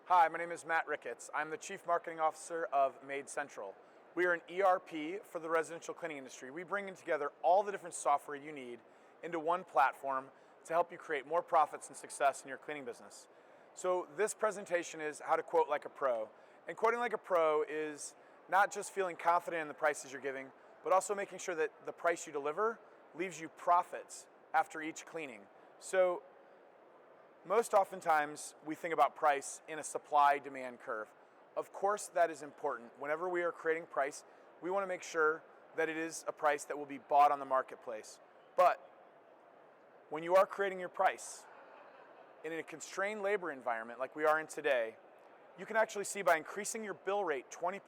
Hi, my name is Matt Ricketts. I'm the Chief Marketing Officer of Maid Central. We are an ERP for the residential cleaning industry. We bring together all the different software you need into one platform to help you create more profits and success in your cleaning business. So this presentation is how to quote like a pro. And quoting like a pro is not just feeling confident in the prices you're giving, but also making sure that the price you deliver leaves you profits after each cleaning. So most oftentimes we think about price in a supply-demand curve. Of course that is important. Whenever we are creating price, we want to make sure that it is a price that will be bought on the marketplace. But when you are creating your price in a constrained labor environment like we are in today, you can actually see by increasing your bill rate 20%.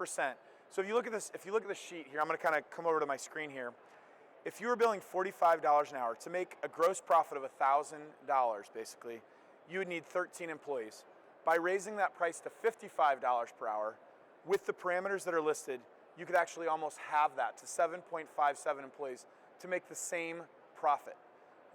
So if you look at the sheet here, I'm going to kind of come over to my screen here. If you were billing $45 an hour to make a gross profit of $1,000 basically, you would need 13 employees. By raising that price to $55 per hour, with the parameters that are listed, you could actually almost halve that to 7.57 employees to make the same profit.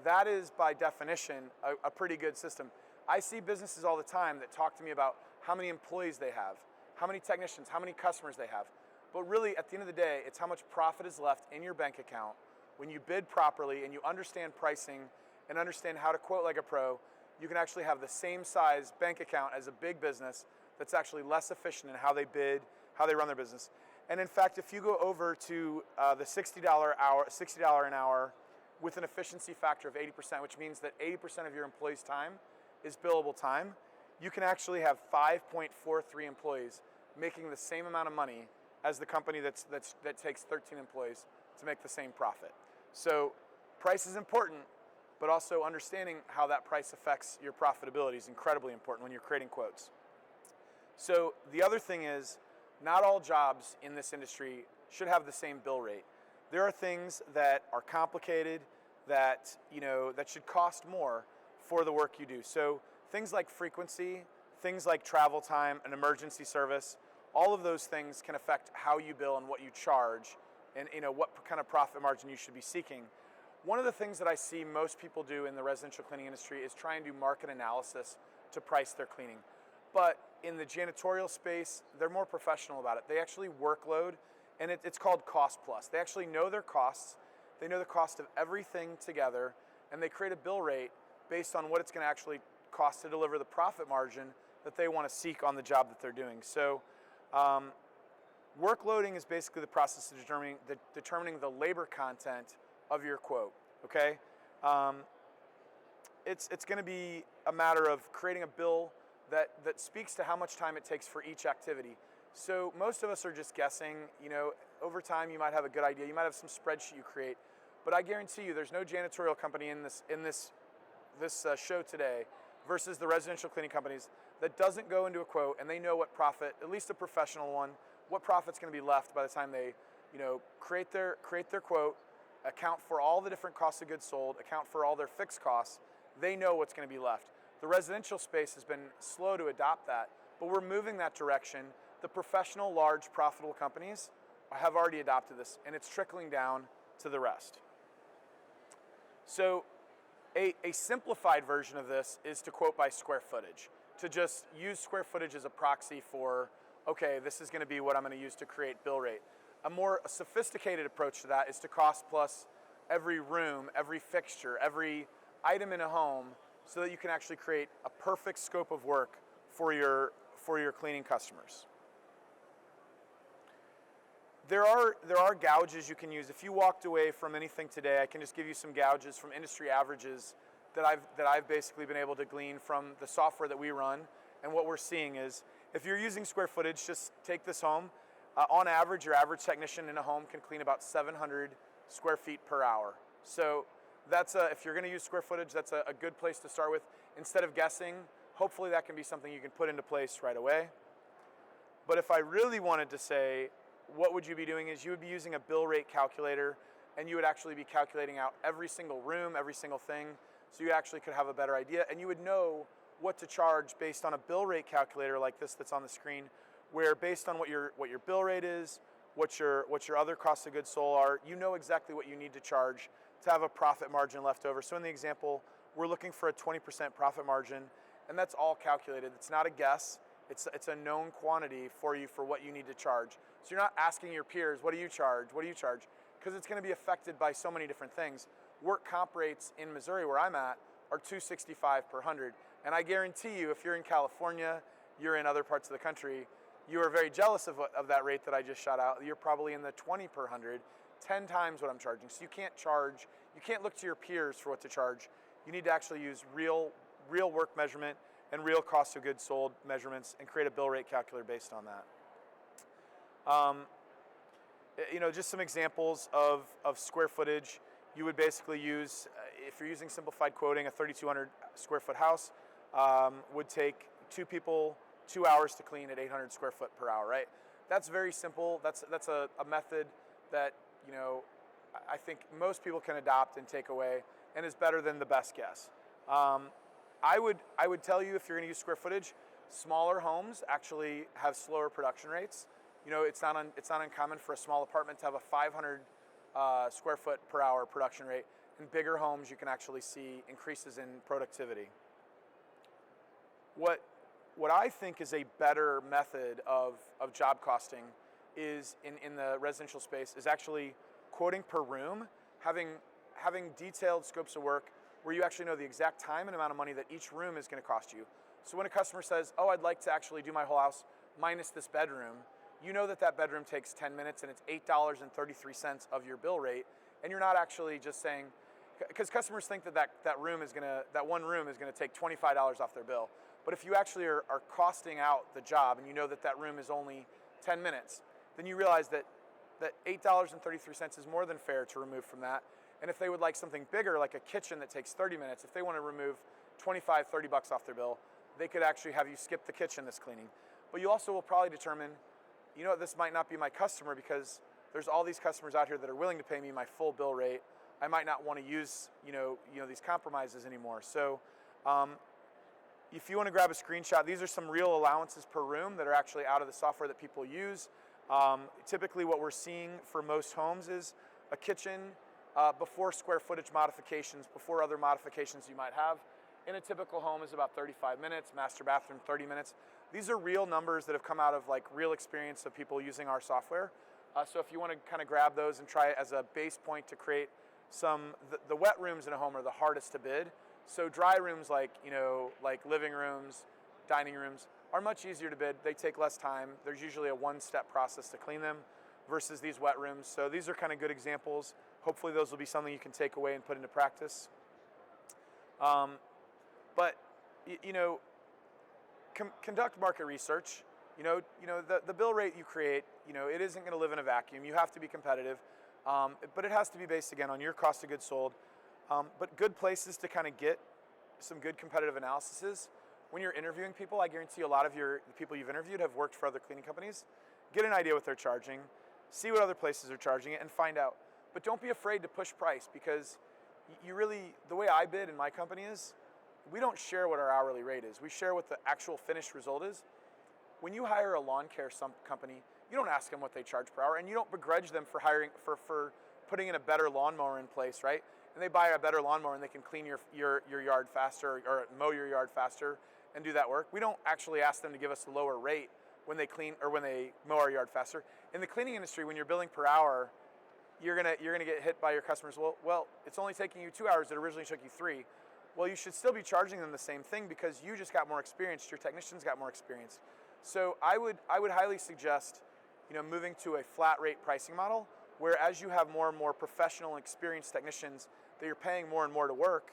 That is, by definition, a pretty good system. I see businesses all the time that talk to me about how many employees they have, how many technicians, how many customers they have. But really, at the end of the day, it's how much profit is left in your bank account when you bid properly and you understand pricing and understand how to quote like a pro. You can actually have the same size bank account as a big business that's actually less efficient in how they bid, how they run their business. And in fact, if you go over to the $60 an hour with an efficiency factor of 80%, which means that 80% of your employees' time is billable time, you can actually have 5.43 employees making the same amount of money as the company that takes 13 employees to make the same profit. So price is important, but also understanding how that price affects your profitability is incredibly important when you're creating quotes. So the other thing is, not all jobs in this industry should have the same bill rate. There are things that are complicated that should cost more for the work you do. So things like frequency, things like travel time, an emergency service, all of those things can affect how you bill and what you charge and what kind of profit margin you should be seeking. One of the things that I see most people do in the residential cleaning industry is try and do market analysis to price their cleaning. But in the janitorial space, they're more professional about it. They actually workload, and it's called cost plus. They actually know their costs. They know the cost of everything together, and they create a bill rate based on what it's going to actually cost to deliver the profit margin that they want to seek on the job that they're doing. So workloading is basically the process of determining the labor content of your quote, okay? It's going to be a matter of creating a bill that speaks to how much time it takes for each activity. So most of us are just guessing. Over time you might have a good idea. You might have some spreadsheet you create, but I guarantee you there's no janitorial company in this show today versus the residential cleaning companies that doesn't go into a quote and they know what profit, at least a professional one, what profit's going to be left by the time they create their quote, account for all the different costs of goods sold, account for all their fixed costs. They know what's going to be left. The residential space has been slow to adopt that, but we're moving that direction. The professional, large, profitable companies have already adopted this, and it's trickling down to the rest. So a simplified version of this is to quote by square footage, to just use square footage as a proxy for, okay, this is going to be what I'm going to use to create bill rate. A more sophisticated approach to that is to cost plus every room, every fixture, every item in a home, so that you can actually create a perfect scope of work for your cleaning customers. There are gouges you can use. If you walked away from anything today, I can just give you some gouges from industry averages that I've basically been able to glean from the software that we run. And what we're seeing is, if you're using square footage, just take this home. On average, your average technician in a home can clean about 700 square feet per hour. So if you're going to use square footage, that's a good place to start with. Instead of guessing, hopefully that can be something you can put into place right away. But if I really wanted to say, what would you be doing is you would be using a bill rate calculator, and you would actually be calculating out every single room, every single thing, so you actually could have a better idea, and you would know what to charge based on a bill rate calculator like this that's on the screen, where based on what your bill rate is, what your other costs of goods sold are, you know exactly what you need to charge to have a profit margin left over. So in the example, we're looking for a 20% profit margin, and that's all calculated. It's not a guess. It's a known quantity for you for what you need to charge. So you're not asking your peers, what do you charge? What do you charge? Because it's going to be affected by so many different things. Work comp rates in Missouri, where I'm at, are $265 per 100. And I guarantee you, if you're in California, you're in other parts of the country, you are very jealous of that rate that I just shot out. You're probably in the 20 per 100, 10 times what I'm charging. So you can't look to your peers for what to charge. You need to actually use real work measurement and real cost of goods sold measurements and create a bill rate calculator based on that. Just some examples of square footage. You would basically use, if you're using simplified quoting, a 3,200 square foot house would take 2 people 2 hours to clean at 800 square foot per hour, right? That's very simple. That's a method that, I think most people can adopt and take away and is better than the best guess. I would tell you, if you're going to use square footage, smaller homes actually have slower production rates. It's not uncommon for a small apartment to have a 500 square foot per hour production rate. In bigger homes, you can actually see increases in productivity. What I think is a better method of job costing is in the residential space is actually quoting per room, having detailed scopes of work where you actually know the exact time and amount of money that each room is going to cost you. So when a customer says, oh, I'd like to actually do my whole house minus this bedroom, you know that bedroom takes 10 minutes and it's $8.33 of your bill rate, and you're not actually just saying, because customers think that one room is going to take $25 off their bill. But if you actually are costing out the job and you know that room is only 10 minutes, then you realize that $8.33 is more than fair to remove from that. And if they would like something bigger, like a kitchen that takes 30 minutes, if they want to remove $25, $30 off their bill, they could actually have you skip the kitchen that's cleaning. But you also will probably determine, this might not be my customer because there's all these customers out here that are willing to pay me my full bill rate. I might not want to use, these compromises anymore. So if you want to grab a screenshot, these are some real allowances per room that are actually out of the software that people use. Typically what we're seeing for most homes is a kitchen before square footage modifications, before other modifications you might have. In a typical home is about 35 minutes, master bathroom 30 minutes. These are real numbers that have come out of real experience of people using our software. So if you want to kind of grab those and try it as a base point to create the wet rooms in a home are the hardest to bid. So dry rooms like living rooms, dining rooms are much easier to bid. They take less time. There's usually a one-step process to clean them versus these wet rooms. So these are kind of good examples. Hopefully those will be something you can take away and put into practice. But conduct market research. The bill rate you create, it isn't going to live in a vacuum. You have to be competitive, but it has to be based again on your cost of goods sold. But good places to kind of get some good competitive analyses. When you're interviewing people, I guarantee a lot of the people you've interviewed have worked for other cleaning companies. Get an idea what they're charging, see what other places are charging it, and find out. But don't be afraid to push price, because the way I bid in my company is, we don't share what our hourly rate is. We share what the actual finished result is. When you hire a lawn care company, you don't ask them what they charge per hour, and you don't begrudge them for putting in a better lawnmower in place, right? And they buy a better lawnmower and they can clean your yard faster or mow your yard faster and do that work. We don't actually ask them to give us a lower rate when they clean or when they mow our yard faster. In the cleaning industry, when you're billing per hour, you're gonna get hit by your customers. Well, it's only taking you 2 hours. It originally took you 3. Well, you should still be charging them the same thing because you just got more experienced. Your technicians got more experience. So I would highly suggest, moving to a flat rate pricing model, where as you have more and more professional and experienced technicians that you're paying more and more to work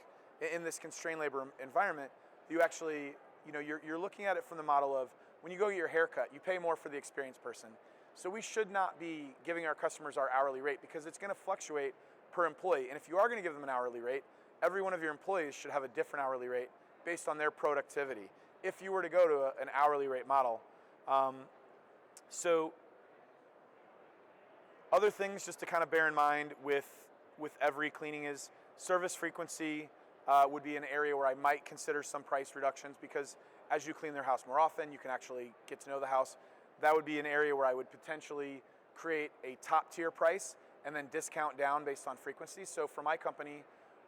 in this constrained labor environment, you actually, you're looking at it from the model of when you go get your haircut, you pay more for the experienced person. So we should not be giving our customers our hourly rate because it's going to fluctuate per employee. And if you are going to give them an hourly rate, every one of your employees should have a different hourly rate based on their productivity if you were to go to an hourly rate model. So other things just to kind of bear in mind with every cleaning is service frequency would be an area where I might consider some price reductions, because as you clean their house more often, you can actually get to know the house. That would be an area where I would potentially create a top tier price and then discount down based on frequency. So for my company,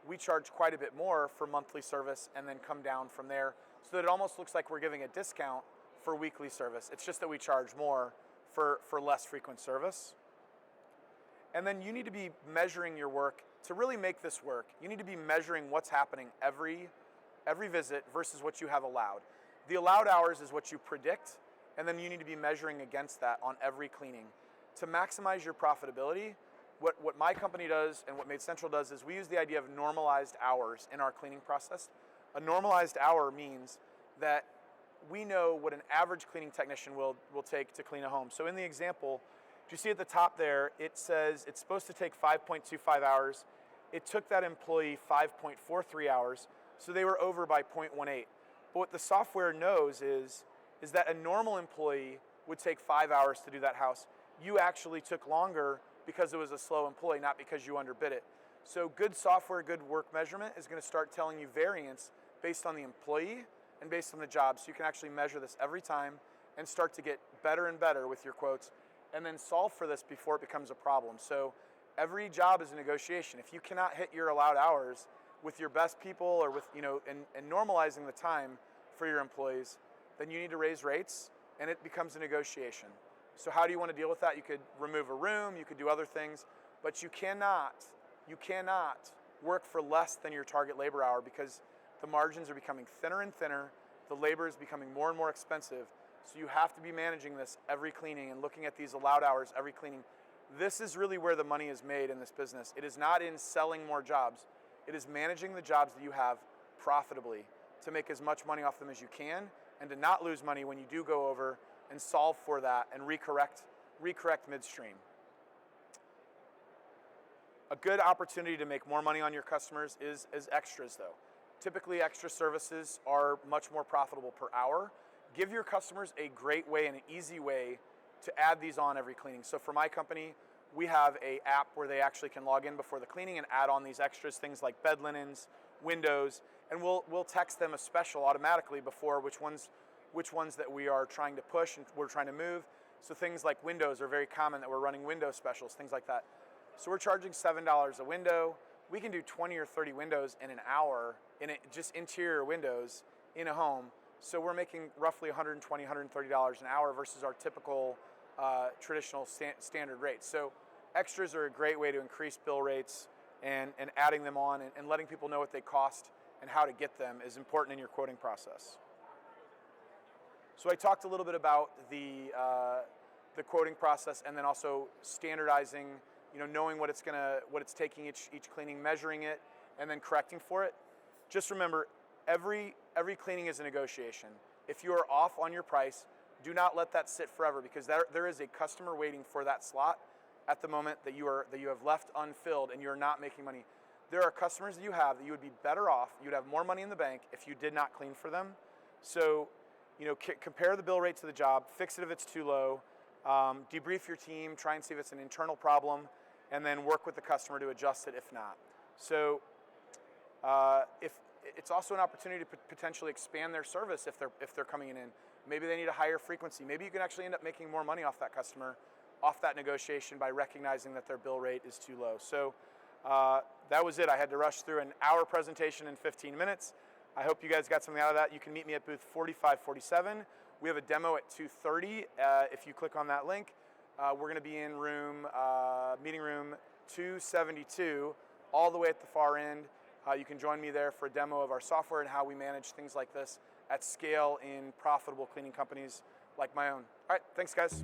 we charge quite a bit more for monthly service and then come down from there, so that it almost looks like we're giving a discount for weekly service. It's just that we charge more for less frequent service. And then you need to be measuring your work to really make this work. You need to be measuring what's happening every visit versus what you have allowed. The allowed hours is what you predict, and then you need to be measuring against that on every cleaning. To maximize your profitability, what my company does and what Maid Central does is we use the idea of normalized hours in our cleaning process. A normalized hour means that we know what an average cleaning technician will take to clean a home. So in the example, do you see at the top there, it says it's supposed to take 5.25 hours. It took that employee 5.43 hours, so they were over by 0.18. But what the software knows is that a normal employee would take 5 hours to do that house. You actually took longer because it was a slow employee, not because you underbid it. So good software, good work measurement is going to start telling you variance based on the employee and based on the job. So you can actually measure this every time and start to get better and better with your quotes, and then solve for this before it becomes a problem. So every job is a negotiation. If you cannot hit your allowed hours with your best people or with, and normalizing the time for your employees, then you need to raise rates and it becomes a negotiation. So how do you want to deal with that? You could remove a room, you could do other things, but you cannot work for less than your target labor hour because the margins are becoming thinner and thinner, the labor is becoming more and more expensive, so you have to be managing this every cleaning and looking at these allowed hours every cleaning. This is really where the money is made in this business. It is not in selling more jobs, it is managing the jobs that you have profitably to make as much money off them as you can and to not lose money when you do go over and solve for that and recorrect midstream. A good opportunity to make more money on your customers is extras though. Typically extra services are much more profitable per hour. Give your customers a great way and an easy way to add these on every cleaning. So for my company, we have an app where they actually can log in before the cleaning and add on these extras, things like bed linens, windows, and we'll text them a special automatically before which ones that we are trying to push and we're trying to move. So things like windows are very common that we're running window specials, things like that. So we're charging $7 a window. We can do 20 or 30 windows in an hour, just interior windows in a home. So we're making roughly $120, $130 an hour versus our typical traditional standard rates. So extras are a great way to increase bill rates, and adding them on and letting people know what they cost and how to get them is important in your quoting process. So I talked a little bit about the quoting process and then also standardizing, knowing what it's taking each cleaning, measuring it, and then correcting for it. Just remember, every cleaning is a negotiation. If you are off on your price, do not let that sit forever because there is a customer waiting for that slot at the moment that you have left unfilled and you're not making money. There are customers that you would be better off, you'd have more money in the bank if you did not clean for them. So, compare the bill rate to the job, fix it if it's too low, debrief your team, try and see if it's an internal problem, and then work with the customer to adjust it if not. So, if it's also an opportunity to potentially expand their service if they're coming in. Maybe they need a higher frequency. Maybe you can actually end up making more money off that customer, off that negotiation by recognizing that their bill rate is too low. So that was it. I had to rush through an hour presentation in 15 minutes. I hope you guys got something out of that. You can meet me at booth 4547. We have a demo at 2:30. If you click on that link, we're going to be in meeting room 272, all the way at the far end. You can join me there for a demo of our software and how we manage things like this at scale in profitable cleaning companies like my own. All right, thanks guys.